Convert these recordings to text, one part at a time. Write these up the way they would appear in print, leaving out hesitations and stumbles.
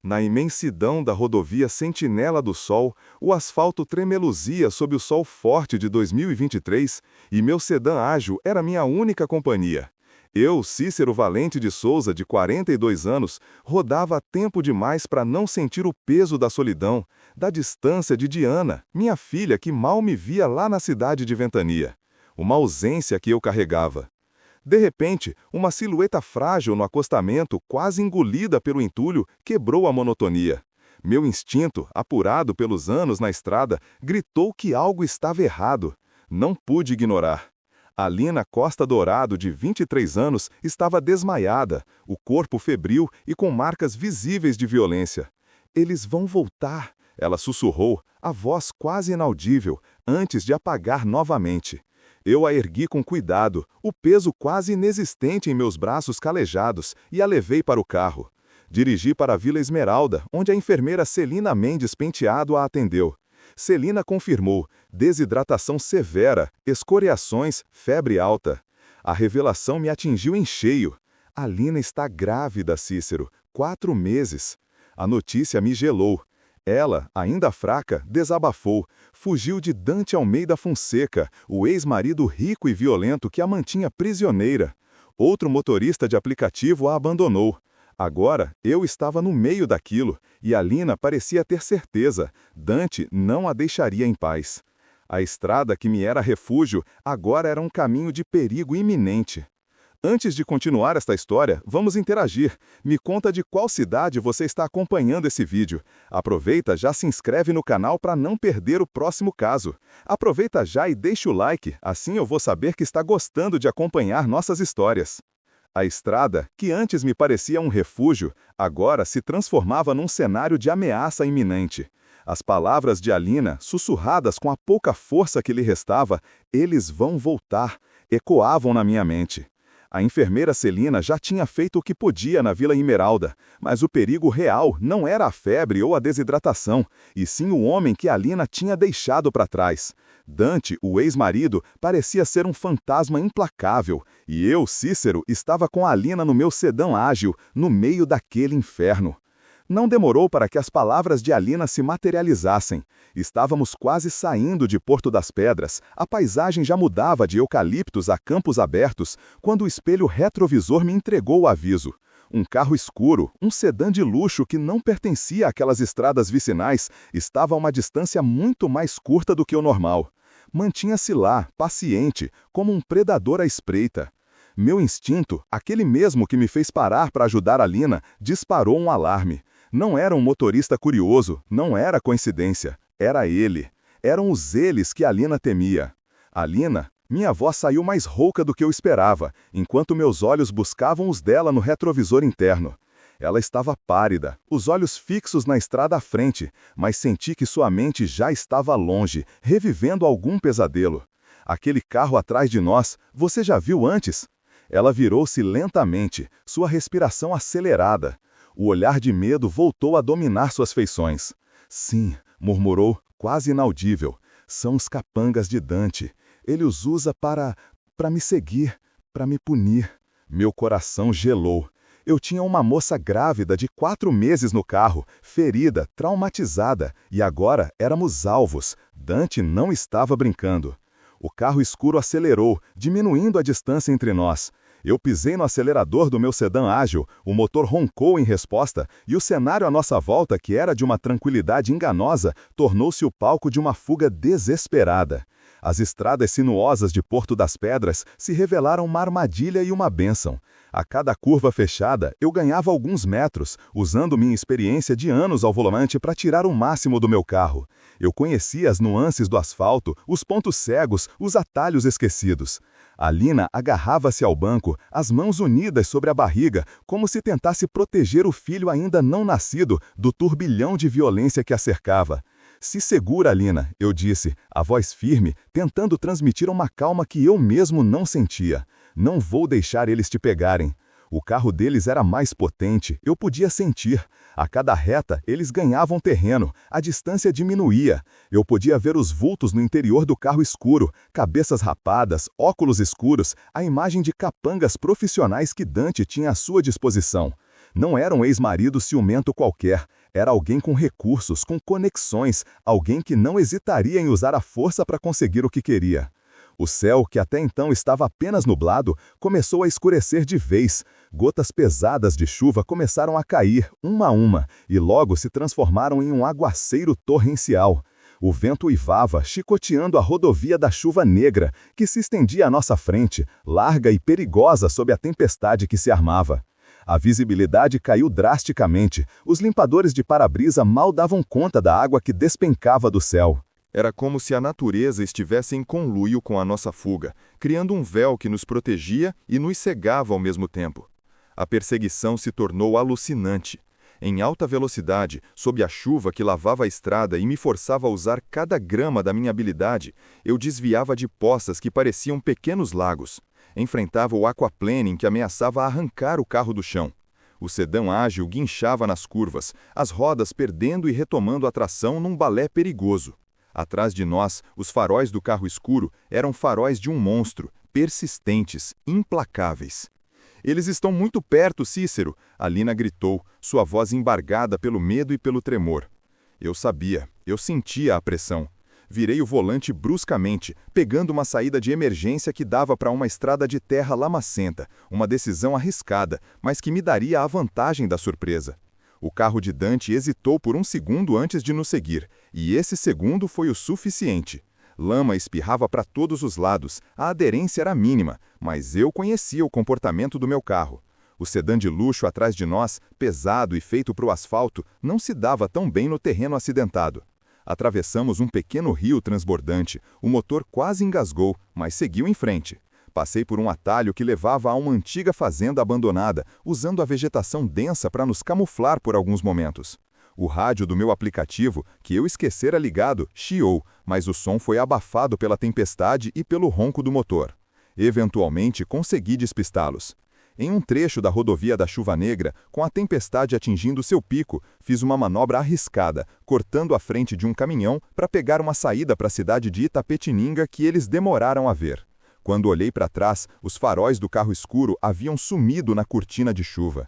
Na imensidão da rodovia Sentinela do Sol, o asfalto tremeluzia sob o sol forte de 2023 e meu sedã ágil era minha única companhia. Eu, Cícero Valente de Souza, de 42 anos, rodava a tempo demais para não sentir o peso da solidão, da distância de Diana, minha filha que mal me via lá na cidade de Ventania. Uma ausência que eu carregava. De repente, uma silhueta frágil no acostamento, quase engolida pelo entulho, quebrou a monotonia. Meu instinto, apurado pelos anos na estrada, gritou que algo estava errado. Não pude ignorar. Alina Costa Dourado, de 23 anos, estava desmaiada, o corpo febril e com marcas visíveis de violência. "Eles vão voltar", ela sussurrou, a voz quase inaudível, antes de apagar novamente. Eu a ergui com cuidado, o peso quase inexistente em meus braços calejados, e a levei para o carro. Dirigi para a Vila Esmeralda, onde a enfermeira Celina Mendes Penteado a atendeu. Celina confirmou: desidratação severa, escoriações, febre alta. A revelação me atingiu em cheio. Alina está grávida, Cícero, 4 meses. A notícia me gelou. Ela, ainda fraca, desabafou, fugiu de Dante Almeida Fonseca, o ex-marido rico e violento que a mantinha prisioneira. Outro motorista de aplicativo a abandonou. Agora, eu estava no meio daquilo, e Alina parecia ter certeza, Dante não a deixaria em paz. A estrada que me era refúgio, agora era um caminho de perigo iminente. Antes de continuar esta história, vamos interagir. Me conta de qual cidade você está acompanhando esse vídeo. Aproveita, já se inscreve no canal para não perder o próximo caso. Aproveita já e deixa o like, assim eu vou saber que está gostando de acompanhar nossas histórias. A estrada, que antes me parecia um refúgio, agora se transformava num cenário de ameaça iminente. As palavras de Alina, sussurradas com a pouca força que lhe restava, "eles vão voltar", ecoavam na minha mente. A enfermeira Celina já tinha feito o que podia na Vila Esmeralda, mas o perigo real não era a febre ou a desidratação, e sim o homem que Alina tinha deixado para trás. Dante, o ex-marido, parecia ser um fantasma implacável, e eu, Cícero, estava com Alina no meu sedã ágil, no meio daquele inferno. Não demorou para que as palavras de Alina se materializassem. Estávamos quase saindo de Porto das Pedras, a paisagem já mudava de eucaliptos a campos abertos, quando o espelho retrovisor me entregou o aviso. Um carro escuro, um sedã de luxo que não pertencia àquelas estradas vicinais, estava a uma distância muito mais curta do que o normal. Mantinha-se lá, paciente, como um predador à espreita. Meu instinto, aquele mesmo que me fez parar para ajudar Alina, disparou um alarme. Não era um motorista curioso, não era coincidência, era ele. Eram os eles que Alina temia. Alina, minha voz saiu mais rouca do que eu esperava, enquanto meus olhos buscavam os dela no retrovisor interno. Ela estava pálida, os olhos fixos na estrada à frente, mas senti que sua mente já estava longe, revivendo algum pesadelo. Aquele carro atrás de nós, você já viu antes? Ela virou-se lentamente, sua respiração acelerada. O olhar de medo voltou a dominar suas feições. "Sim", murmurou, quase inaudível. "São os capangas de Dante. Ele os usa para me seguir, para me punir." Meu coração gelou. Eu tinha uma moça grávida de 4 meses no carro, ferida, traumatizada, e agora éramos alvos. Dante não estava brincando. O carro escuro acelerou, diminuindo a distância entre nós. Eu pisei no acelerador do meu sedã ágil, o motor roncou em resposta, e o cenário à nossa volta, que era de uma tranquilidade enganosa, tornou-se o palco de uma fuga desesperada. As estradas sinuosas de Porto das Pedras se revelaram uma armadilha e uma bênção. A cada curva fechada, eu ganhava alguns metros, usando minha experiência de anos ao volante para tirar o máximo do meu carro. Eu conhecia as nuances do asfalto, os pontos cegos, os atalhos esquecidos. Alina agarrava-se ao banco, as mãos unidas sobre a barriga, como se tentasse proteger o filho ainda não nascido do turbilhão de violência que a cercava. "Se segura, Alina", eu disse, a voz firme, tentando transmitir uma calma que eu mesmo não sentia. "Não vou deixar eles te pegarem." O carro deles era mais potente, eu podia sentir. A cada reta, eles ganhavam terreno, a distância diminuía. Eu podia ver os vultos no interior do carro escuro, cabeças rapadas, óculos escuros, a imagem de capangas profissionais que Dante tinha à sua disposição. Não era um ex-marido ciumento qualquer, era alguém com recursos, com conexões, alguém que não hesitaria em usar a força para conseguir o que queria. O céu, que até então estava apenas nublado, começou a escurecer de vez. Gotas pesadas de chuva começaram a cair, uma a uma, e logo se transformaram em um aguaceiro torrencial. O vento uivava, chicoteando a rodovia da chuva negra, que se estendia à nossa frente, larga e perigosa sob a tempestade que se armava. A visibilidade caiu drasticamente, os limpadores de para-brisa mal davam conta da água que despencava do céu. Era como se a natureza estivesse em conluio com a nossa fuga, criando um véu que nos protegia e nos cegava ao mesmo tempo. A perseguição se tornou alucinante. Em alta velocidade, sob a chuva que lavava a estrada e me forçava a usar cada grama da minha habilidade, eu desviava de poças que pareciam pequenos lagos. Enfrentava o aquaplaning que ameaçava arrancar o carro do chão. O sedã ágil guinchava nas curvas, as rodas perdendo e retomando a tração num balé perigoso. Atrás de nós, os faróis do carro escuro eram faróis de um monstro, persistentes, implacáveis. "Eles estão muito perto, Cícero", Alina gritou, sua voz embargada pelo medo e pelo tremor. Eu sabia, eu sentia a pressão. Virei o volante bruscamente, pegando uma saída de emergência que dava para uma estrada de terra lamacenta, uma decisão arriscada, mas que me daria a vantagem da surpresa. O carro de Dante hesitou por um segundo antes de nos seguir, e esse segundo foi o suficiente. Lama espirrava para todos os lados, a aderência era mínima, mas eu conhecia o comportamento do meu carro. O sedã de luxo atrás de nós, pesado e feito para o asfalto, não se dava tão bem no terreno acidentado. Atravessamos um pequeno rio transbordante, o motor quase engasgou, mas seguiu em frente. Passei por um atalho que levava a uma antiga fazenda abandonada, usando a vegetação densa para nos camuflar por alguns momentos. O rádio do meu aplicativo, que eu esquecera ligado, chiou, mas o som foi abafado pela tempestade e pelo ronco do motor. Eventualmente, consegui despistá-los. Em um trecho da rodovia da Chuva Negra, com a tempestade atingindo seu pico, fiz uma manobra arriscada, cortando a frente de um caminhão para pegar uma saída para a cidade de Itapetininga que eles demoraram a ver. Quando olhei para trás, os faróis do carro escuro haviam sumido na cortina de chuva.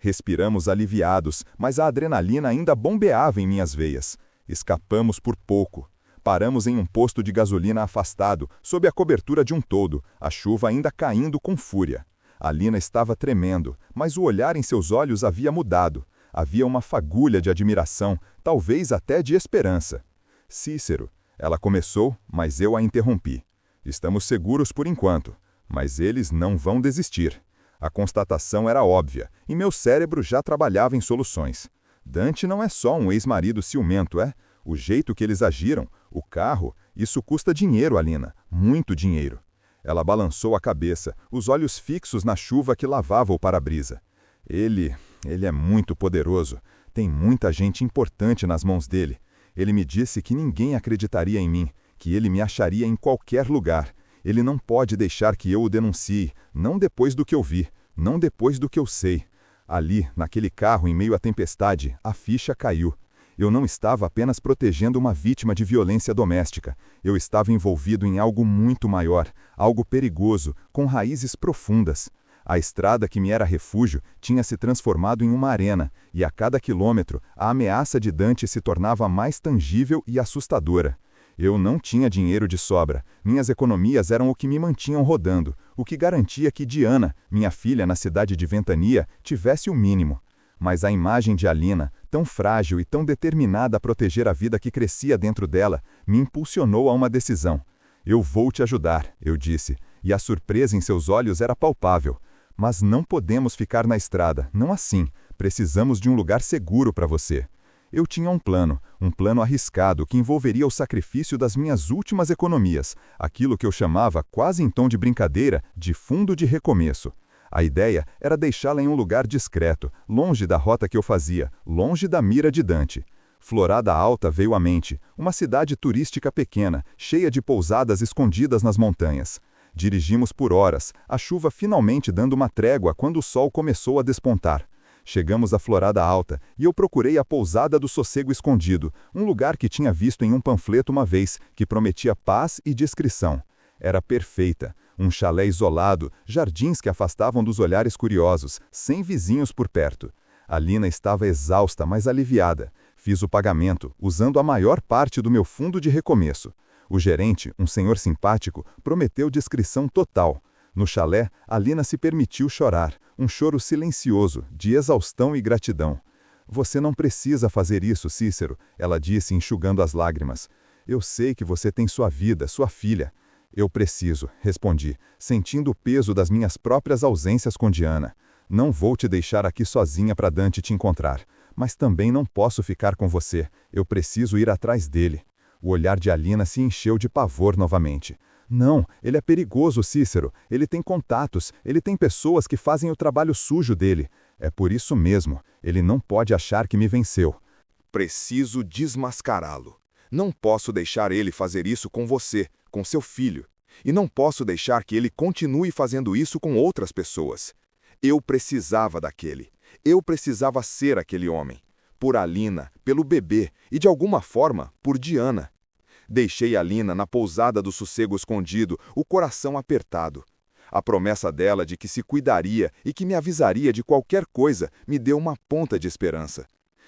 Respiramos aliviados, mas a adrenalina ainda bombeava em minhas veias. Escapamos por pouco. Paramos em um posto de gasolina afastado, sob a cobertura de um toldo, a chuva ainda caindo com fúria. Alina estava tremendo, mas o olhar em seus olhos havia mudado. Havia uma fagulha de admiração, talvez até de esperança. "Cícero", ela começou, mas eu a interrompi. "Estamos seguros por enquanto, mas eles não vão desistir." A constatação era óbvia, e meu cérebro já trabalhava em soluções. Dante não é só um ex-marido ciumento, é? O jeito que eles agiram, o carro, isso custa dinheiro, Alina, muito dinheiro. Ela balançou a cabeça, os olhos fixos na chuva que lavava o para-brisa. Ele é muito poderoso, tem muita gente importante nas mãos dele. Ele me disse que ninguém acreditaria em mim, que ele me acharia em qualquer lugar. Ele não pode deixar que eu o denuncie, não depois do que eu vi, não depois do que eu sei. Ali, naquele carro em meio à tempestade, a ficha caiu. Eu não estava apenas protegendo uma vítima de violência doméstica. Eu estava envolvido em algo muito maior, algo perigoso, com raízes profundas. A estrada que me era refúgio tinha se transformado em uma arena, e a cada quilômetro, a ameaça de Dante se tornava mais tangível e assustadora. Eu não tinha dinheiro de sobra. Minhas economias eram o que me mantinham rodando, o que garantia que Diana, minha filha na cidade de Ventania, tivesse o mínimo. Mas a imagem de Alina, tão frágil e tão determinada a proteger a vida que crescia dentro dela, me impulsionou a uma decisão. "Eu vou te ajudar", eu disse, e a surpresa em seus olhos era palpável. "Mas não podemos ficar na estrada, não assim. Precisamos de um lugar seguro para você." Eu tinha um plano arriscado que envolveria o sacrifício das minhas últimas economias, aquilo que eu chamava, quase em tom de brincadeira, de fundo de recomeço. A ideia era deixá-la em um lugar discreto, longe da rota que eu fazia, longe da mira de Dante. Florada Alta veio à mente, uma cidade turística pequena, cheia de pousadas escondidas nas montanhas. Dirigimos por horas, a chuva finalmente dando uma trégua quando o sol começou a despontar. Chegamos à Florada Alta e eu procurei a pousada do Sossego Escondido, um lugar que tinha visto em um panfleto uma vez, que prometia paz e discrição. Era perfeita, um chalé isolado, jardins que afastavam dos olhares curiosos, sem vizinhos por perto. Alina estava exausta, mas aliviada. Fiz o pagamento, usando a maior parte do meu fundo de recomeço. O gerente, um senhor simpático, prometeu discrição total. No chalé, Alina se permitiu chorar, um choro silencioso, de exaustão e gratidão. Você não precisa fazer isso, Cícero, ela disse, enxugando as lágrimas. Eu sei que você tem sua vida, sua filha. Eu preciso, respondi, sentindo o peso das minhas próprias ausências com Diana. Não vou te deixar aqui sozinha para Dante te encontrar. Mas também não posso ficar com você. Eu preciso ir atrás dele. O olhar de Alina se encheu de pavor novamente. Não, ele é perigoso, Cícero. Ele tem contatos, ele tem pessoas que fazem o trabalho sujo dele. É por isso mesmo. Ele não pode achar que me venceu. Preciso desmascará-lo. Não posso deixar ele fazer isso com você, com seu filho. E não posso deixar que ele continue fazendo isso com outras pessoas. Eu precisava daquele. Eu precisava ser aquele homem. Por Alina, pelo bebê e, de alguma forma, por Diana. Deixei Alina na pousada do sossego escondido, o coração apertado. A promessa dela de que se cuidaria e que me avisaria de qualquer coisa me deu uma ponta de esperança.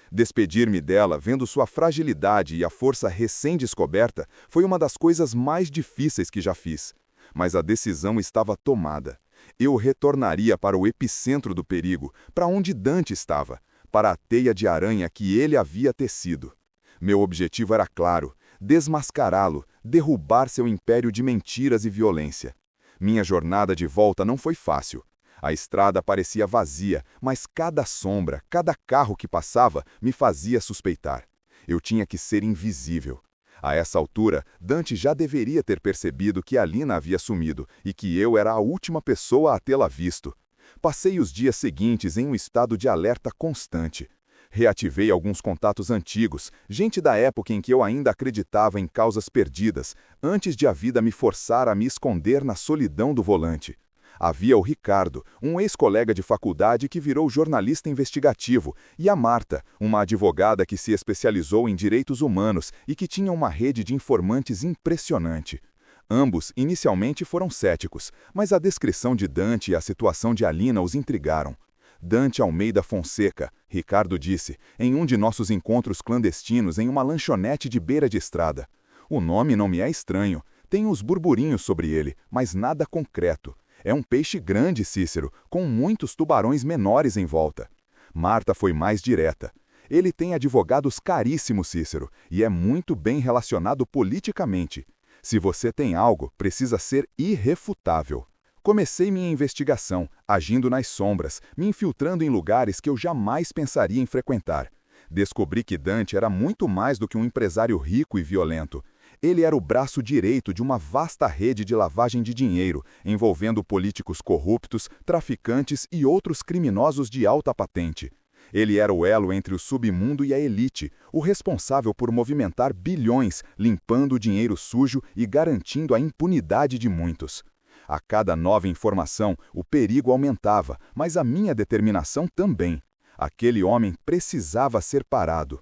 Despedir-me dela, vendo sua fragilidade e a força recém-descoberta, foi uma das coisas mais difíceis que já fiz. Mas a decisão estava tomada. Eu retornaria para o epicentro do perigo, para onde Dante estava, para a teia de aranha que ele havia tecido. Meu objetivo era claro: desmascará-lo, derrubar seu império de mentiras e violência. Minha jornada de volta não foi fácil. A estrada parecia vazia, mas cada sombra, cada carro que passava me fazia suspeitar. Eu tinha que ser invisível. A essa altura, Dante já deveria ter percebido que Alina havia sumido e que eu era a última pessoa a tê-la visto. Passei os dias seguintes em um estado de alerta constante. Reativei alguns contatos antigos, gente da época em que eu ainda acreditava em causas perdidas, antes de a vida me forçar a me esconder na solidão do volante. Havia o Ricardo, um ex-colega de faculdade que virou jornalista investigativo, e a Marta, uma advogada que se especializou em direitos humanos e que tinha uma rede de informantes impressionante. Ambos, inicialmente, foram céticos, mas a descrição de Dante e a situação de Alina os intrigaram. Dante Almeida Fonseca, Ricardo disse, em um de nossos encontros clandestinos em uma lanchonete de beira de estrada. O nome não me é estranho, tem uns burburinhos sobre ele, mas nada concreto. É um peixe grande, Cícero, com muitos tubarões menores em volta. Marta foi mais direta. Ele tem advogados caríssimos, Cícero, e é muito bem relacionado politicamente. Se você tem algo, precisa ser irrefutável. Comecei minha investigação, agindo nas sombras, me infiltrando em lugares que eu jamais pensaria em frequentar. Descobri que Dante era muito mais do que um empresário rico e violento. Ele era o braço direito de uma vasta rede de lavagem de dinheiro, envolvendo políticos corruptos, traficantes e outros criminosos de alta patente. Ele era o elo entre o submundo e a elite, o responsável por movimentar bilhões, limpando o dinheiro sujo e garantindo a impunidade de muitos. A cada nova informação, o perigo aumentava, mas a minha determinação também. Aquele homem precisava ser parado.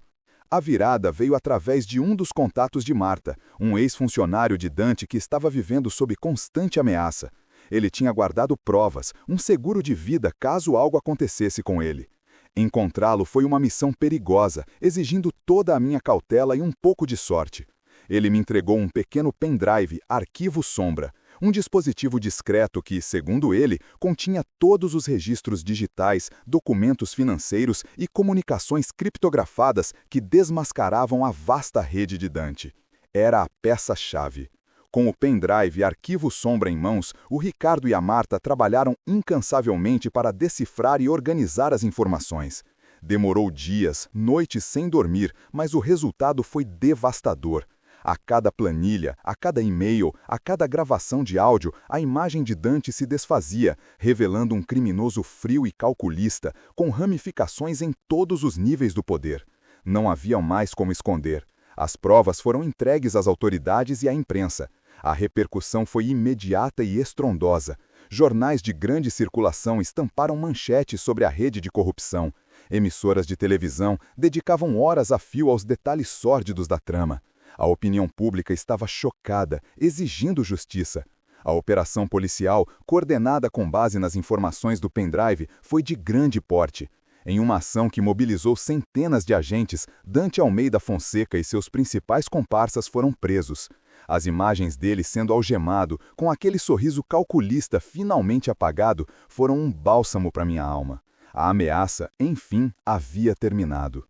A virada veio através de um dos contatos de Marta, um ex-funcionário de Dante que estava vivendo sob constante ameaça. Ele tinha guardado provas, um seguro de vida caso algo acontecesse com ele. Encontrá-lo foi uma missão perigosa, exigindo toda a minha cautela e um pouco de sorte. Ele me entregou um pequeno pendrive, arquivo sombra, um dispositivo discreto que, segundo ele, continha todos os registros digitais, documentos financeiros e comunicações criptografadas que desmascaravam a vasta rede de Dante. Era a peça-chave. Com o pendrive e arquivo sombra em mãos, o Ricardo e a Marta trabalharam incansavelmente para decifrar e organizar as informações. Demorou dias, noites sem dormir, mas o resultado foi devastador. A cada planilha, a cada e-mail, a cada gravação de áudio, a imagem de Dante se desfazia, revelando um criminoso frio e calculista, com ramificações em todos os níveis do poder. Não havia mais como esconder. As provas foram entregues às autoridades e à imprensa. A repercussão foi imediata e estrondosa. Jornais de grande circulação estamparam manchetes sobre a rede de corrupção. Emissoras de televisão dedicavam horas a fio aos detalhes sórdidos da trama. A opinião pública estava chocada, exigindo justiça. A operação policial, coordenada com base nas informações do pendrive, foi de grande porte. Em uma ação que mobilizou centenas de agentes, Dante Almeida Fonseca e seus principais comparsas foram presos. As imagens dele sendo algemado, com aquele sorriso calculista finalmente apagado, foram um bálsamo para minha alma. A ameaça, enfim, havia terminado.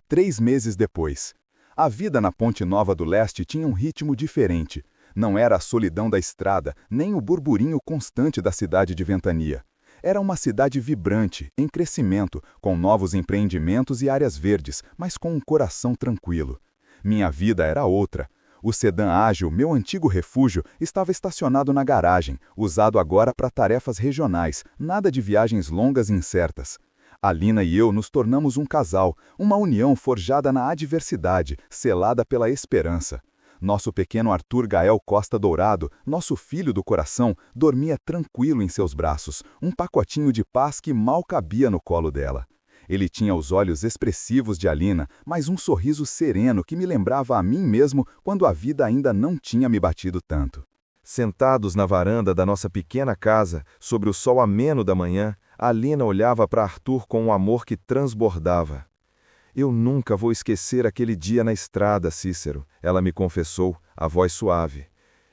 3 meses depois. A vida na Ponte Nova do Leste tinha um ritmo diferente. Não era a solidão da estrada, nem o burburinho constante da cidade de Ventania. Era uma cidade vibrante, em crescimento, com novos empreendimentos e áreas verdes, mas com um coração tranquilo. Minha vida era outra. O sedã ágil, meu antigo refúgio, estava estacionado na garagem, usado agora para tarefas regionais, nada de viagens longas e incertas. Alina e eu nos tornamos um casal, uma união forjada na adversidade, selada pela esperança. Nosso pequeno Arthur Gael Costa Dourado, nosso filho do coração, dormia tranquilo em seus braços, um pacotinho de paz que mal cabia no colo dela. Ele tinha os olhos expressivos de Alina, mas um sorriso sereno que me lembrava a mim mesmo quando a vida ainda não tinha me batido tanto. Sentados na varanda da nossa pequena casa, sobre o sol ameno da manhã, Alina olhava para Arthur com um amor que transbordava. Eu nunca vou esquecer aquele dia na estrada, Cícero, ela me confessou, a voz suave.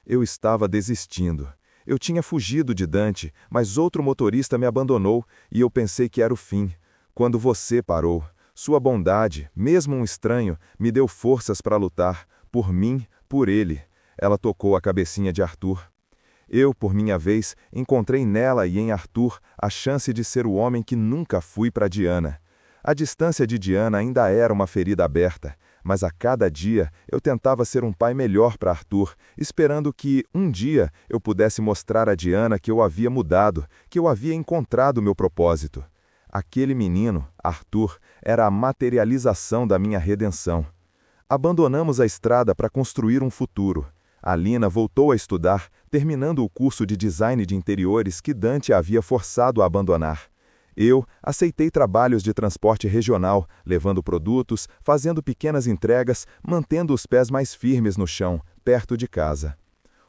Eu estava desistindo. Eu tinha fugido de Dante, mas outro motorista me abandonou e eu pensei que era o fim. Quando você parou, sua bondade, mesmo um estranho, me deu forças para lutar, por mim, por ele. Ela tocou a cabecinha de Arthur. Eu, por minha vez, encontrei nela e em Arthur a chance de ser o homem que nunca fui para Diana. A distância de Diana ainda era uma ferida aberta, mas a cada dia eu tentava ser um pai melhor para Arthur, esperando que, um dia, eu pudesse mostrar a Diana que eu havia mudado, que eu havia encontrado meu propósito. Aquele menino, Arthur, era a materialização da minha redenção. Abandonamos a estrada para construir um futuro. Alina voltou a estudar, terminando o curso de design de interiores que Dante a havia forçado a abandonar. Eu aceitei trabalhos de transporte regional, levando produtos, fazendo pequenas entregas, mantendo os pés mais firmes no chão, perto de casa.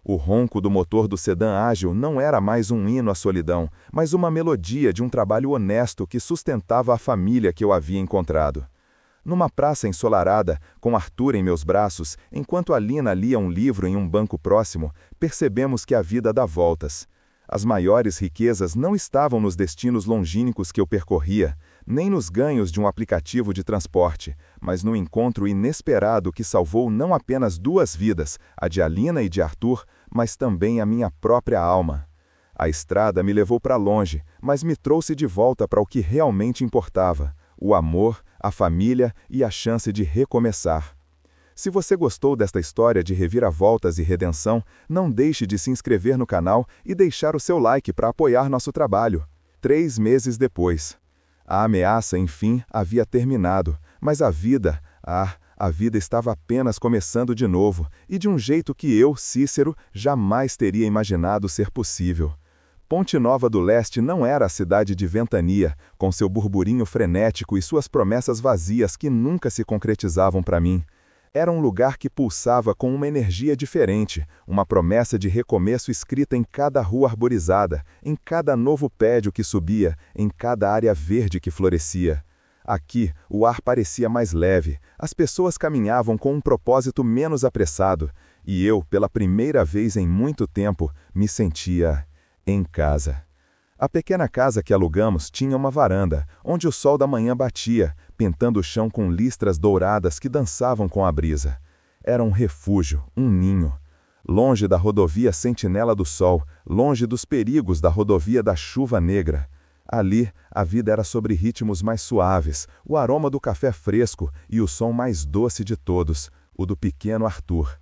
O ronco do motor do sedã ágil não era mais um hino à solidão, mas uma melodia de um trabalho honesto que sustentava a família que eu havia encontrado. Numa praça ensolarada, com Arthur em meus braços, enquanto Alina lia um livro em um banco próximo, percebemos que a vida dá voltas. As maiores riquezas não estavam nos destinos longínquos que eu percorria, nem nos ganhos de um aplicativo de transporte, mas no encontro inesperado que salvou não apenas 2 vidas, a de Alina e de Arthur, mas também a minha própria alma. A estrada me levou para longe, mas me trouxe de volta para o que realmente importava: o amor, a família e a chance de recomeçar. Se você gostou desta história de reviravoltas e redenção, não deixe de se inscrever no canal e deixar o seu like para apoiar nosso trabalho. 3 meses depois. A ameaça, enfim, havia terminado, mas a vida estava apenas começando de novo, e de um jeito que eu, Cícero, jamais teria imaginado ser possível. Ponte Nova do Leste não era a cidade de Ventania, com seu burburinho frenético e suas promessas vazias que nunca se concretizavam para mim. Era um lugar que pulsava com uma energia diferente, uma promessa de recomeço escrita em cada rua arborizada, em cada novo prédio que subia, em cada área verde que florescia. Aqui, o ar parecia mais leve, as pessoas caminhavam com um propósito menos apressado, e eu, pela primeira vez em muito tempo, me sentia em casa. A pequena casa que alugamos tinha uma varanda, onde o sol da manhã batia, pintando o chão com listras douradas que dançavam com a brisa. Era um refúgio, um ninho. Longe da rodovia Sentinela do Sol, longe dos perigos da rodovia da Chuva Negra. Ali, a vida era sobre ritmos mais suaves, o aroma do café fresco e o som mais doce de todos, o do pequeno Arthur.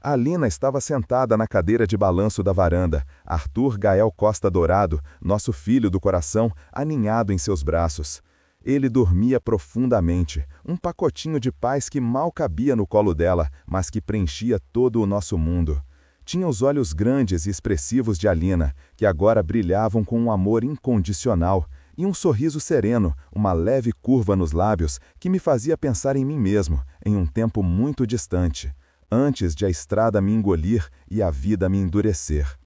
Alina estava sentada na cadeira de balanço da varanda, Arthur Gael Costa Dourado, nosso filho do coração, aninhado em seus braços. Ele dormia profundamente, um pacotinho de paz que mal cabia no colo dela, mas que preenchia todo o nosso mundo. Tinha os olhos grandes e expressivos de Alina, que agora brilhavam com um amor incondicional, e um sorriso sereno, uma leve curva nos lábios, que me fazia pensar em mim mesmo, em um tempo muito distante, antes de a estrada me engolir e a vida me endurecer.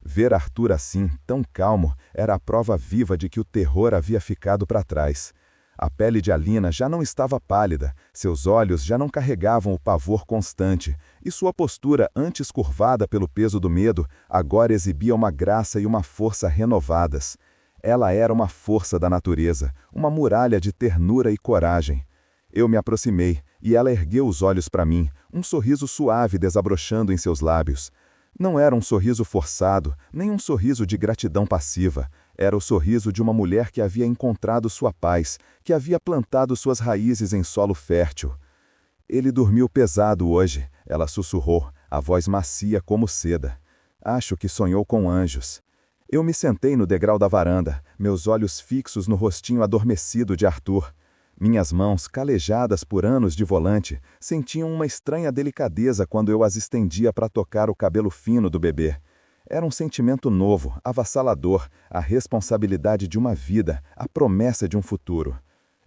Ver Arthur assim, tão calmo, era a prova viva de que o terror havia ficado para trás. A pele de Alina já não estava pálida, seus olhos já não carregavam o pavor constante, e sua postura, antes curvada pelo peso do medo, agora exibia uma graça e uma força renovadas. Ela era uma força da natureza, uma muralha de ternura e coragem. Eu me aproximei, e ela ergueu os olhos para mim, um sorriso suave desabrochando em seus lábios. Não era um sorriso forçado, nem um sorriso de gratidão passiva. Era o sorriso de uma mulher que havia encontrado sua paz, que havia plantado suas raízes em solo fértil. Ele dormiu pesado hoje, ela sussurrou, a voz macia como seda. Acho que sonhou com anjos. Eu me sentei no degrau da varanda, meus olhos fixos no rostinho adormecido de Arthur. Minhas mãos, calejadas por anos de volante, sentiam uma estranha delicadeza quando eu as estendia para tocar o cabelo fino do bebê. Era um sentimento novo, avassalador, a responsabilidade de uma vida, a promessa de um futuro.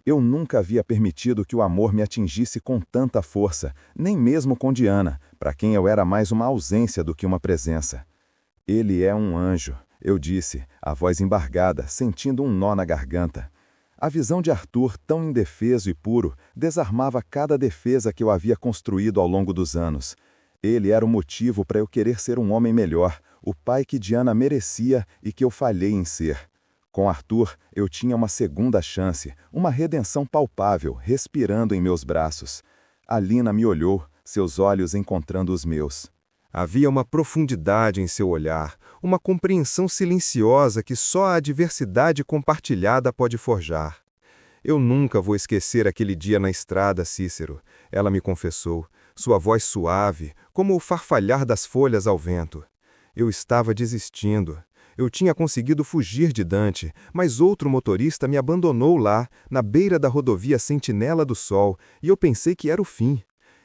Eu nunca havia permitido que o amor me atingisse com tanta força, nem mesmo com Diana, para quem eu era mais uma ausência do que uma presença. Ele é um anjo, eu disse, a voz embargada, sentindo um nó na garganta. A visão de Arthur, tão indefeso e puro, desarmava cada defesa que eu havia construído ao longo dos anos. Ele era o motivo para eu querer ser um homem melhor, o pai que Diana merecia e que eu falhei em ser. Com Arthur, eu tinha uma segunda chance, uma redenção palpável, respirando em meus braços. Alina me olhou, seus olhos encontrando os meus. Havia uma profundidade em seu olhar, uma compreensão silenciosa que só a adversidade compartilhada pode forjar. Eu nunca vou esquecer aquele dia na estrada, Cícero, ela me confessou, sua voz suave, como o farfalhar das folhas ao vento. Eu estava desistindo. Eu tinha conseguido fugir de Dante, mas outro motorista me abandonou lá, na beira da rodovia Sentinela do Sol, e eu pensei que era o fim.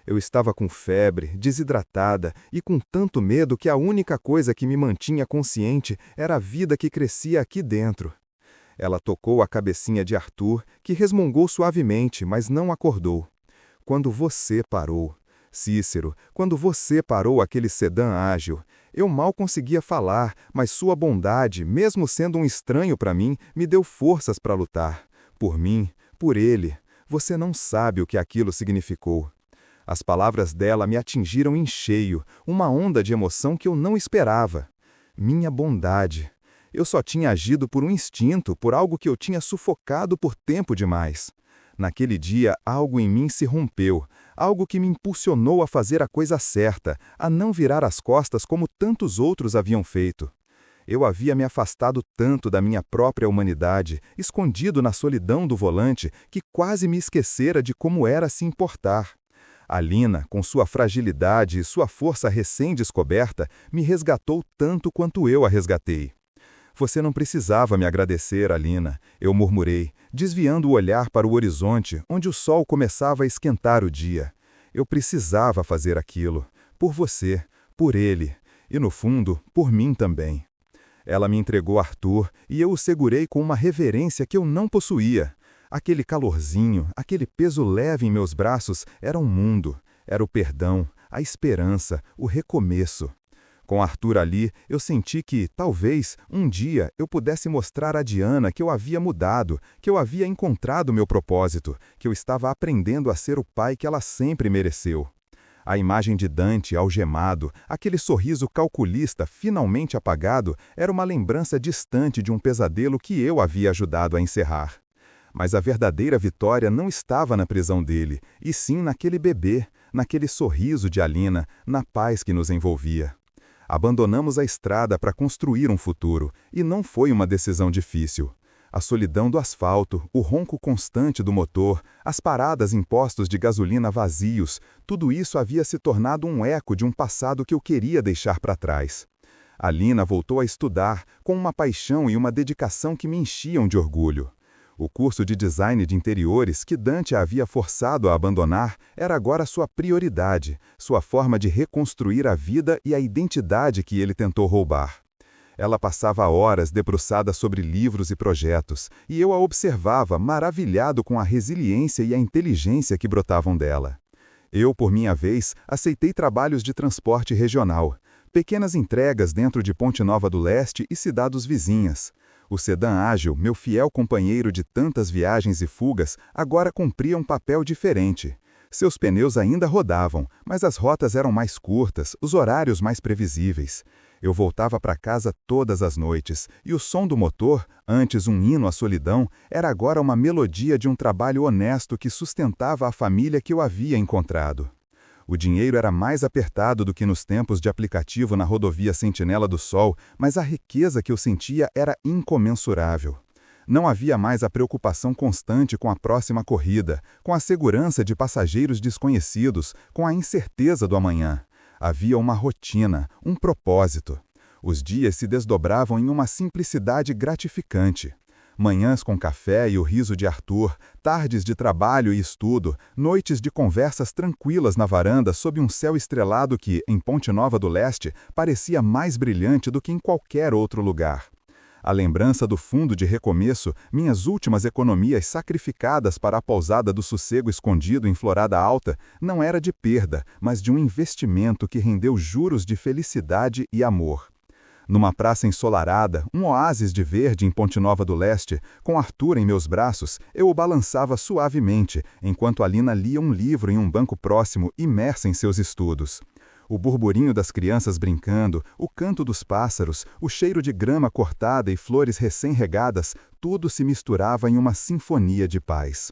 Eu estava com febre, desidratada e com tanto medo que a única coisa que me mantinha consciente era a vida que crescia aqui dentro. Ela tocou a cabecinha de Arthur, que resmungou suavemente, mas não acordou. Quando você parou, Cícero, quando você parou aquele sedã ágil, eu mal conseguia falar, mas sua bondade, mesmo sendo um estranho para mim, me deu forças para lutar. Por mim, por ele. Você não sabe o que aquilo significou. As palavras dela me atingiram em cheio, uma onda de emoção que eu não esperava. Minha bondade. Eu só tinha agido por um instinto, por algo que eu tinha sufocado por tempo demais. Naquele dia, algo em mim se rompeu, algo que me impulsionou a fazer a coisa certa, a não virar as costas como tantos outros haviam feito. Eu havia me afastado tanto da minha própria humanidade, escondido na solidão do volante, que quase me esquecera de como era se importar. Alina, com sua fragilidade e sua força recém-descoberta, me resgatou tanto quanto eu a resgatei. Você não precisava me agradecer, Alina, eu murmurei, desviando o olhar para o horizonte, onde o sol começava a esquentar o dia. Eu precisava fazer aquilo, por você, por ele, e no fundo, por mim também. Ela me entregou Arthur e eu o segurei com uma reverência que eu não possuía. Aquele calorzinho, aquele peso leve em meus braços era um mundo, era o perdão, a esperança, o recomeço. Com Arthur ali, eu senti que, talvez, um dia eu pudesse mostrar a Diana que eu havia mudado, que eu havia encontrado meu propósito, que eu estava aprendendo a ser o pai que ela sempre mereceu. A imagem de Dante algemado, aquele sorriso calculista finalmente apagado, era uma lembrança distante de um pesadelo que eu havia ajudado a encerrar. Mas a verdadeira vitória não estava na prisão dele, e sim naquele bebê, naquele sorriso de Alina, na paz que nos envolvia. Abandonamos a estrada para construir um futuro, e não foi uma decisão difícil. A solidão do asfalto, o ronco constante do motor, as paradas em postos de gasolina vazios, tudo isso havia se tornado um eco de um passado que eu queria deixar para trás. Alina voltou a estudar, com uma paixão e uma dedicação que me enchiam de orgulho. O curso de design de interiores que Dante a havia forçado a abandonar era agora sua prioridade, sua forma de reconstruir a vida e a identidade que ele tentou roubar. Ela passava horas debruçada sobre livros e projetos, e eu a observava maravilhado com a resiliência e a inteligência que brotavam dela. Eu, por minha vez, aceitei trabalhos de transporte regional, pequenas entregas dentro de Ponte Nova do Leste e cidades vizinhas. O sedã ágil, meu fiel companheiro de tantas viagens e fugas, agora cumpria um papel diferente. Seus pneus ainda rodavam, mas as rotas eram mais curtas, os horários mais previsíveis. Eu voltava para casa todas as noites, e o som do motor, antes um hino à solidão, era agora uma melodia de um trabalho honesto que sustentava a família que eu havia encontrado. O dinheiro era mais apertado do que nos tempos de aplicativo na rodovia Sentinela do Sol, mas a riqueza que eu sentia era incomensurável. Não havia mais a preocupação constante com a próxima corrida, com a segurança de passageiros desconhecidos, com a incerteza do amanhã. Havia uma rotina, um propósito. Os dias se desdobravam em uma simplicidade gratificante. Manhãs com café e o riso de Arthur, tardes de trabalho e estudo, noites de conversas tranquilas na varanda sob um céu estrelado que, em Ponte Nova do Leste, parecia mais brilhante do que em qualquer outro lugar. A lembrança do fundo de recomeço, minhas últimas economias sacrificadas para a pousada do sossego escondido em Florada Alta, não era de perda, mas de um investimento que rendeu juros de felicidade e amor. Numa praça ensolarada, um oásis de verde em Ponte Nova do Leste, com Arthur em meus braços, eu o balançava suavemente, enquanto Alina lia um livro em um banco próximo, imersa em seus estudos. O burburinho das crianças brincando, o canto dos pássaros, o cheiro de grama cortada e flores recém-regadas, tudo se misturava em uma sinfonia de paz.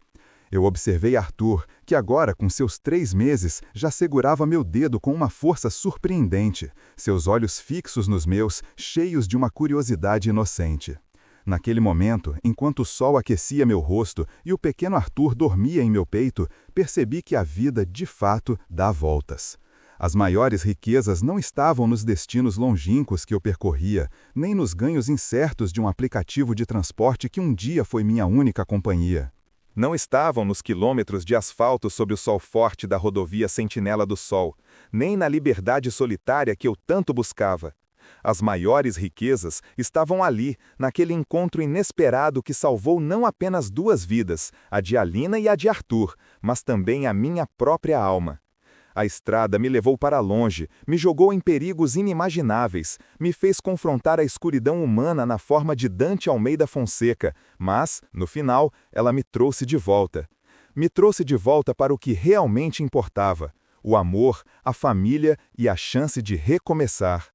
Eu observei Arthur, que agora, com seus 3 meses, já segurava meu dedo com uma força surpreendente, seus olhos fixos nos meus, cheios de uma curiosidade inocente. Naquele momento, enquanto o sol aquecia meu rosto e o pequeno Arthur dormia em meu peito, percebi que a vida, de fato, dá voltas. As maiores riquezas não estavam nos destinos longínquos que eu percorria, nem nos ganhos incertos de um aplicativo de transporte que um dia foi minha única companhia. Não estavam nos quilômetros de asfalto sob o sol forte da rodovia Sentinela do Sol, nem na liberdade solitária que eu tanto buscava. As maiores riquezas estavam ali, naquele encontro inesperado que salvou não apenas 2 vidas, a de Alina e a de Arthur, mas também a minha própria alma. A estrada me levou para longe, me jogou em perigos inimagináveis, me fez confrontar a escuridão humana na forma de Dante Almeida Fonseca, mas, no final, ela me trouxe de volta. Me trouxe de volta para o que realmente importava: o amor, a família e a chance de recomeçar.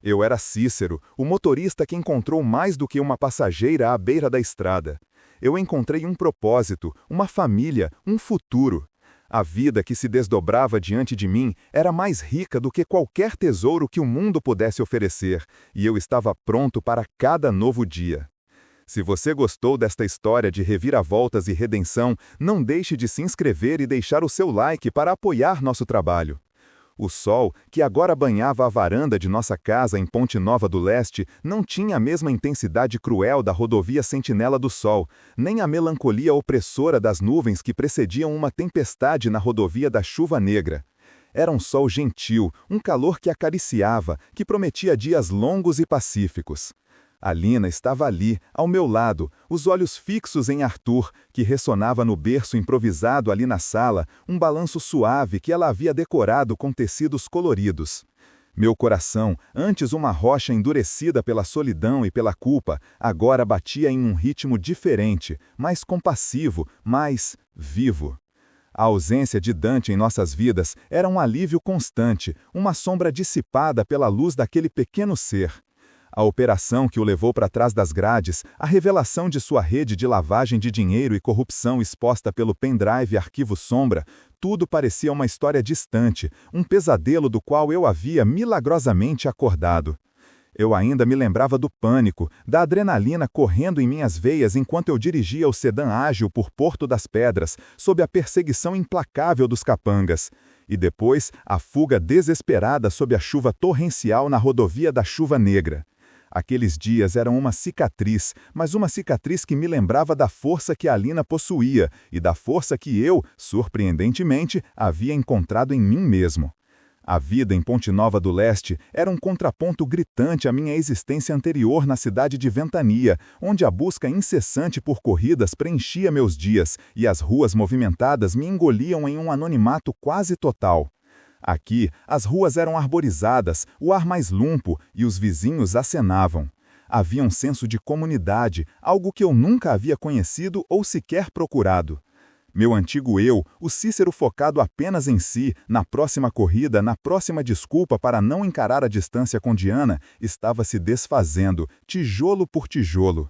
Eu era Cícero, o motorista que encontrou mais do que uma passageira à beira da estrada. Eu encontrei um propósito, uma família, um futuro. A vida que se desdobrava diante de mim era mais rica do que qualquer tesouro que o mundo pudesse oferecer, e eu estava pronto para cada novo dia. Se você gostou desta história de reviravoltas e redenção, não deixe de se inscrever e deixar o seu like para apoiar nosso trabalho. O sol, que agora banhava a varanda de nossa casa em Ponte Nova do Leste, não tinha a mesma intensidade cruel da rodovia Sentinela do Sol, nem a melancolia opressora das nuvens que precediam uma tempestade na rodovia da Chuva Negra. Era um sol gentil, um calor que acariciava, que prometia dias longos e pacíficos. Alina estava ali, ao meu lado, os olhos fixos em Arthur, que ressonava no berço improvisado ali na sala, um balanço suave que ela havia decorado com tecidos coloridos. Meu coração, antes uma rocha endurecida pela solidão e pela culpa, agora batia em um ritmo diferente, mais compassivo, mais vivo. A ausência de Dante em nossas vidas era um alívio constante, uma sombra dissipada pela luz daquele pequeno ser. A operação que o levou para trás das grades, a revelação de sua rede de lavagem de dinheiro e corrupção exposta pelo pendrive Arquivo Sombra, tudo parecia uma história distante, um pesadelo do qual eu havia milagrosamente acordado. Eu ainda me lembrava do pânico, da adrenalina correndo em minhas veias enquanto eu dirigia o sedã ágil por Porto das Pedras, sob a perseguição implacável dos capangas. E depois, a fuga desesperada sob a chuva torrencial na rodovia da Chuva Negra. Aqueles dias eram uma cicatriz, mas uma cicatriz que me lembrava da força que a Alina possuía e da força que eu, surpreendentemente, havia encontrado em mim mesmo. A vida em Ponte Nova do Leste era um contraponto gritante à minha existência anterior na cidade de Ventania, onde a busca incessante por corridas preenchia meus dias e as ruas movimentadas me engoliam em um anonimato quase total. Aqui, as ruas eram arborizadas, o ar mais limpo e os vizinhos acenavam. Havia um senso de comunidade, algo que eu nunca havia conhecido ou sequer procurado. Meu antigo eu, o Cícero focado apenas em si, na próxima corrida, na próxima desculpa para não encarar a distância com Diana, estava se desfazendo, tijolo por tijolo.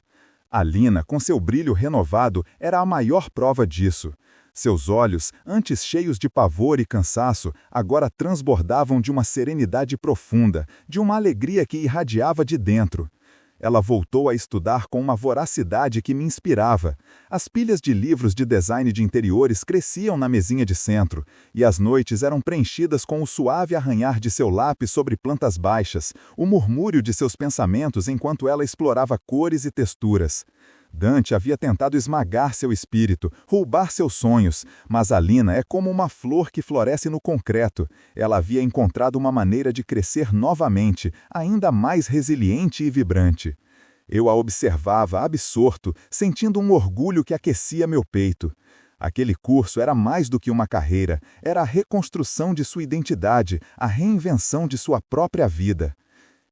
Alina, com seu brilho renovado, era a maior prova disso. Seus olhos, antes cheios de pavor e cansaço, agora transbordavam de uma serenidade profunda, de uma alegria que irradiava de dentro. Ela voltou a estudar com uma voracidade que me inspirava. As pilhas de livros de design de interiores cresciam na mesinha de centro, e as noites eram preenchidas com o suave arranhar de seu lápis sobre plantas baixas, o murmúrio de seus pensamentos enquanto ela explorava cores e texturas. Dante havia tentado esmagar seu espírito, roubar seus sonhos, mas Alina é como uma flor que floresce no concreto. Ela havia encontrado uma maneira de crescer novamente, ainda mais resiliente e vibrante. Eu a observava absorto, sentindo um orgulho que aquecia meu peito. Aquele curso era mais do que uma carreira, era a reconstrução de sua identidade, a reinvenção de sua própria vida.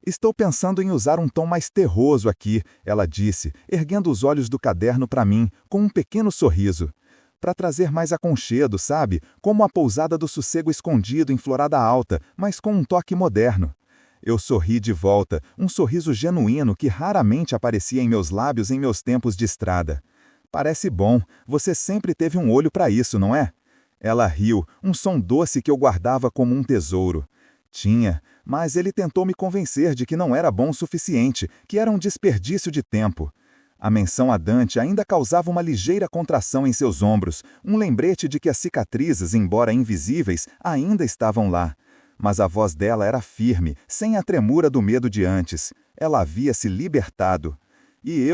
Estou pensando em usar um tom mais terroso aqui, ela disse, erguendo os olhos do caderno para mim, com um pequeno sorriso. Para trazer mais aconchego, sabe? Como a pousada do sossego escondido em Florada Alta, mas com um toque moderno. Eu sorri de volta, um sorriso genuíno que raramente aparecia em meus lábios em meus tempos de estrada. Parece bom, você sempre teve um olho para isso, não é? Ela riu, um som doce que eu guardava como um tesouro. Tinha, mas ele tentou me convencer de que não era bom o suficiente, que era um desperdício de tempo. A menção a Dante ainda causava uma ligeira contração em seus ombros, um lembrete de que as cicatrizes, embora invisíveis, ainda estavam lá. Mas a voz dela era firme, sem a tremura do medo de antes. Ela havia se libertado. E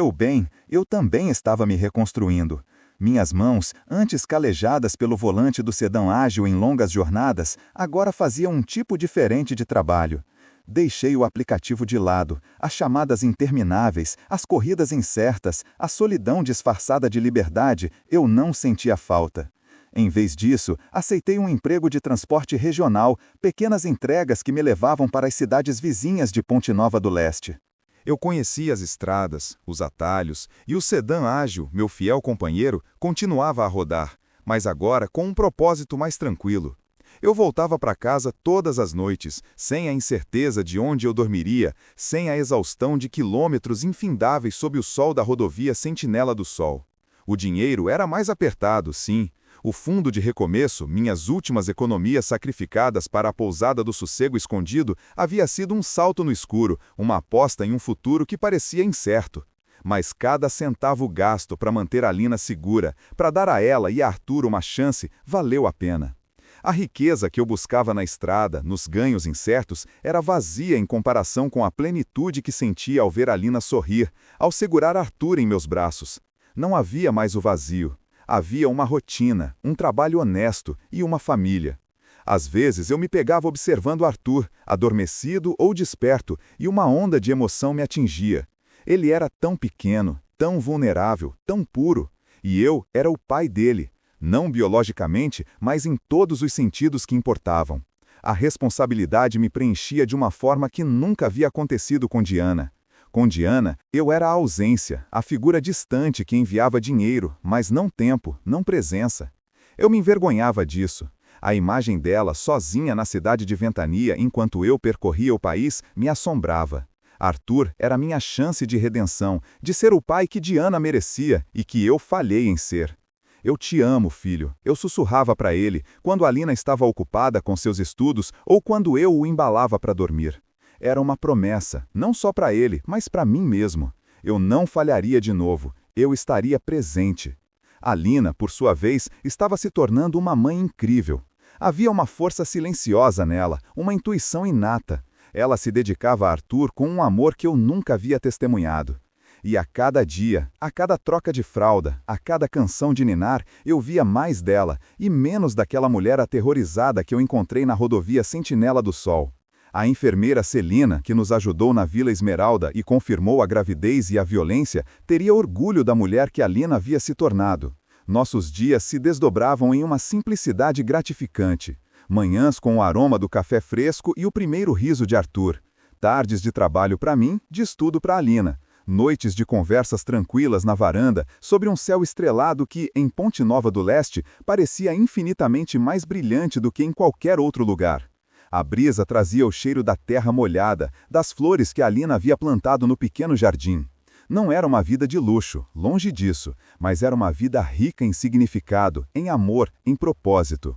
eu também estava me reconstruindo. Minhas mãos, antes calejadas pelo volante do sedã ágil em longas jornadas, agora faziam um tipo diferente de trabalho. Deixei o aplicativo de lado, as chamadas intermináveis, as corridas incertas, a solidão disfarçada de liberdade, eu não sentia falta. Em vez disso, aceitei um emprego de transporte regional, pequenas entregas que me levavam para as cidades vizinhas de Ponte Nova do Leste. Eu conhecia as estradas, os atalhos, e o sedã ágil, meu fiel companheiro, continuava a rodar, mas agora com um propósito mais tranquilo. Eu voltava para casa todas as noites, sem a incerteza de onde eu dormiria, sem a exaustão de quilômetros infindáveis sob o sol da rodovia Sentinela do Sol. O dinheiro era mais apertado, sim. O fundo de recomeço, minhas últimas economias sacrificadas para a pousada do sossego escondido, havia sido um salto no escuro, uma aposta em um futuro que parecia incerto. Mas cada centavo gasto para manter a Lina segura, para dar a ela e a Arthur uma chance, valeu a pena. A riqueza que eu buscava na estrada, nos ganhos incertos, era vazia em comparação com a plenitude que sentia ao ver a Lina sorrir, ao segurar Arthur em meus braços. Não havia mais o vazio. Havia uma rotina, um trabalho honesto e uma família. Às vezes eu me pegava observando Arthur, adormecido ou desperto, e uma onda de emoção me atingia. Ele era tão pequeno, tão vulnerável, tão puro. E eu era o pai dele, não biologicamente, mas em todos os sentidos que importavam. A responsabilidade me preenchia de uma forma que nunca havia acontecido com Diana. Com Diana, eu era a ausência, a figura distante que enviava dinheiro, mas não tempo, não presença. Eu me envergonhava disso. A imagem dela, sozinha na cidade de Ventania, enquanto eu percorria o país, me assombrava. Arthur era minha chance de redenção, de ser o pai que Diana merecia e que eu falhei em ser. Eu te amo, filho, eu sussurrava para ele, quando a Lina estava ocupada com seus estudos ou quando eu o embalava para dormir. Era uma promessa, não só para ele, mas para mim mesmo. Eu não falharia de novo, eu estaria presente. A Lina, por sua vez, estava se tornando uma mãe incrível. Havia uma força silenciosa nela, uma intuição inata. Ela se dedicava a Arthur com um amor que eu nunca havia testemunhado. E a cada dia, a cada troca de fralda, a cada canção de ninar, eu via mais dela e menos daquela mulher aterrorizada que eu encontrei na rodovia Sentinela do Sol. A enfermeira Celina, que nos ajudou na Vila Esmeralda e confirmou a gravidez e a violência, teria orgulho da mulher que a Lina havia se tornado. Nossos dias se desdobravam em uma simplicidade gratificante. Manhãs com o aroma do café fresco e o primeiro riso de Arthur. tardes de trabalho para mim, de estudo para Alina. Noites de conversas tranquilas na varanda, sobre um céu estrelado que, em Ponte Nova do Leste, parecia infinitamente mais brilhante do que em qualquer outro lugar. A brisa trazia o cheiro da terra molhada, das flores que Alina havia plantado no pequeno jardim. Não era uma vida de luxo, longe disso, mas era uma vida rica em significado, em amor, em propósito.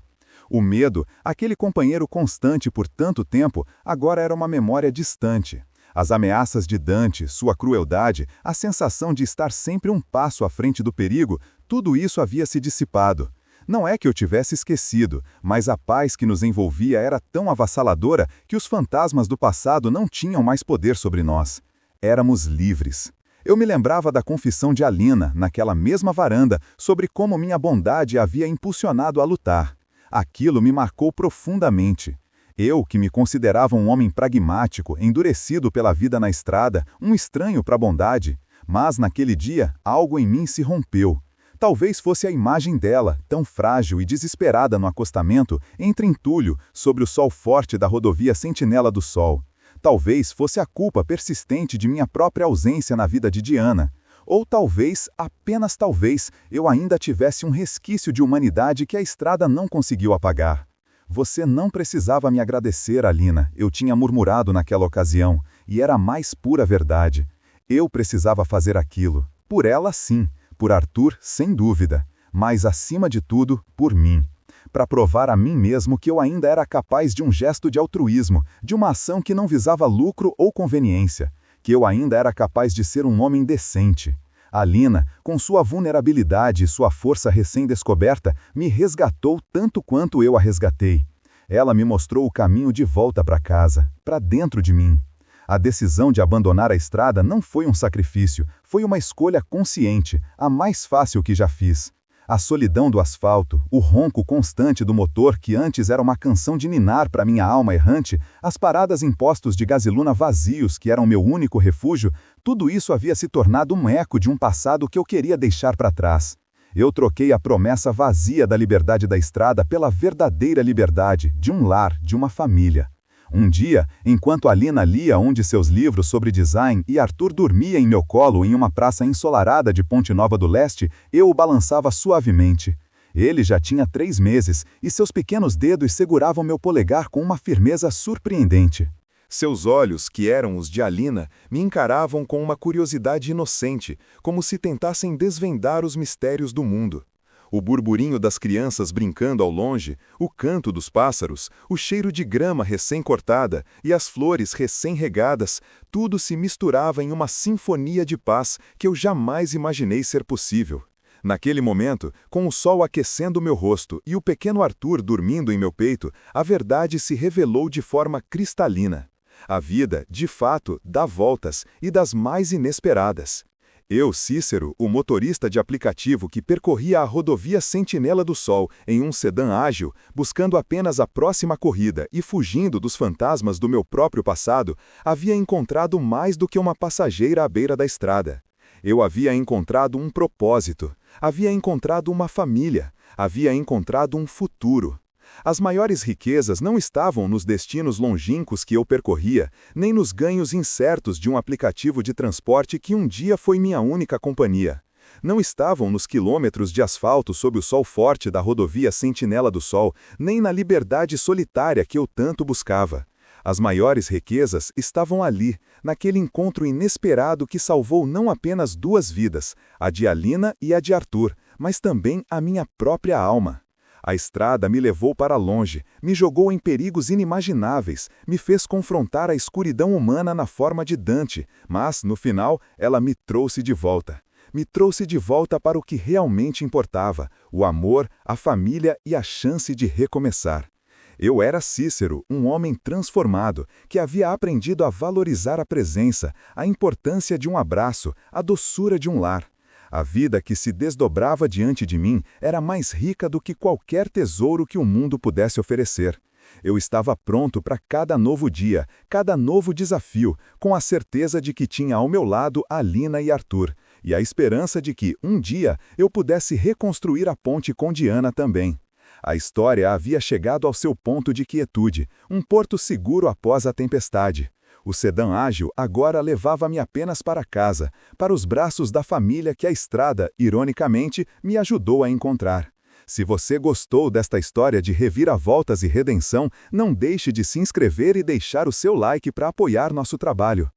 O medo, aquele companheiro constante por tanto tempo, agora era uma memória distante. As ameaças de Dante, sua crueldade, a sensação de estar sempre um passo à frente do perigo, tudo isso havia se dissipado. Não é que eu tivesse esquecido, mas a paz que nos envolvia era tão avassaladora que os fantasmas do passado não tinham mais poder sobre nós. Éramos livres. Eu me lembrava da confissão de Alina, naquela mesma varanda, sobre como minha bondade a havia impulsionado a lutar. Aquilo me marcou profundamente. Eu, que me considerava um homem pragmático, endurecido pela vida na estrada, um estranho para a bondade, mas naquele dia algo em mim se rompeu. Talvez fosse a imagem dela, tão frágil e desesperada no acostamento, entre entulho, sobre o sol forte da rodovia Sentinela do Sol. Talvez fosse a culpa persistente de minha própria ausência na vida de Diana. Ou talvez, apenas talvez, eu ainda tivesse um resquício de humanidade que a estrada não conseguiu apagar. Você não precisava me agradecer, Alina, eu tinha murmurado naquela ocasião, e era a mais pura verdade. Eu precisava fazer aquilo. Por ela, sim. Por Arthur, sem dúvida. Mas, acima de tudo, por mim. Para provar a mim mesmo que eu ainda era capaz de um gesto de altruísmo, de uma ação que não visava lucro ou conveniência. Que eu ainda era capaz de ser um homem decente. Alina, com sua vulnerabilidade e sua força recém-descoberta, me resgatou tanto quanto eu a resgatei. Ela me mostrou o caminho de volta para casa, para dentro de mim. A decisão de abandonar a estrada não foi um sacrifício, foi uma escolha consciente, a mais fácil que já fiz. A solidão do asfalto, o ronco constante do motor que antes era uma canção de ninar para minha alma errante, as paradas em postos de gasolina vazios que eram meu único refúgio, tudo isso havia se tornado um eco de um passado que eu queria deixar para trás. Eu troquei a promessa vazia da liberdade da estrada pela verdadeira liberdade de um lar, de uma família. Um dia, enquanto Alina lia um de seus livros sobre design e Arthur dormia em meu colo em uma praça ensolarada de Ponte Nova do Leste, eu o balançava suavemente. Ele já tinha 3 meses e seus pequenos dedos seguravam meu polegar com uma firmeza surpreendente. Seus olhos, que eram os de Alina, me encaravam com uma curiosidade inocente, como se tentassem desvendar os mistérios do mundo. O burburinho das crianças brincando ao longe, o canto dos pássaros, o cheiro de grama recém-cortada e as flores recém-regadas, tudo se misturava em uma sinfonia de paz que eu jamais imaginei ser possível. Naquele momento, com o sol aquecendo meu rosto e o pequeno Arthur dormindo em meu peito, a verdade se revelou de forma cristalina. A vida, de fato, dá voltas e das mais inesperadas. Eu, Cícero, o motorista de aplicativo que percorria a rodovia Sentinela do Sol em um sedã ágil, buscando apenas a próxima corrida e fugindo dos fantasmas do meu próprio passado, havia encontrado mais do que uma passageira à beira da estrada. Eu havia encontrado um propósito, havia encontrado uma família, havia encontrado um futuro. As maiores riquezas não estavam nos destinos longínquos que eu percorria, nem nos ganhos incertos de um aplicativo de transporte que um dia foi minha única companhia. Não estavam nos quilômetros de asfalto sob o sol forte da rodovia Sentinela do Sol, nem na liberdade solitária que eu tanto buscava. As maiores riquezas estavam ali, naquele encontro inesperado que salvou não apenas 2 vidas, a de Alina e a de Arthur, mas também a minha própria alma. A estrada me levou para longe, me jogou em perigos inimagináveis, me fez confrontar a escuridão humana na forma de Dante, mas, no final, ela me trouxe de volta. Me trouxe de volta para o que realmente importava, o amor, a família e a chance de recomeçar. Eu era Cícero, um homem transformado, que havia aprendido a valorizar a presença, a importância de um abraço, a doçura de um lar. A vida que se desdobrava diante de mim era mais rica do que qualquer tesouro que o mundo pudesse oferecer. Eu estava pronto para cada novo dia, cada novo desafio, com a certeza de que tinha ao meu lado Alina e Arthur, e a esperança de que, um dia, eu pudesse reconstruir a ponte com Diana também. A história havia chegado ao seu ponto de quietude, um porto seguro após a tempestade. O sedã ágil agora levava-me apenas para casa, para os braços da família que a estrada, ironicamente, me ajudou a encontrar. Se você gostou desta história de reviravoltas e redenção, não deixe de se inscrever e deixar o seu like para apoiar nosso trabalho.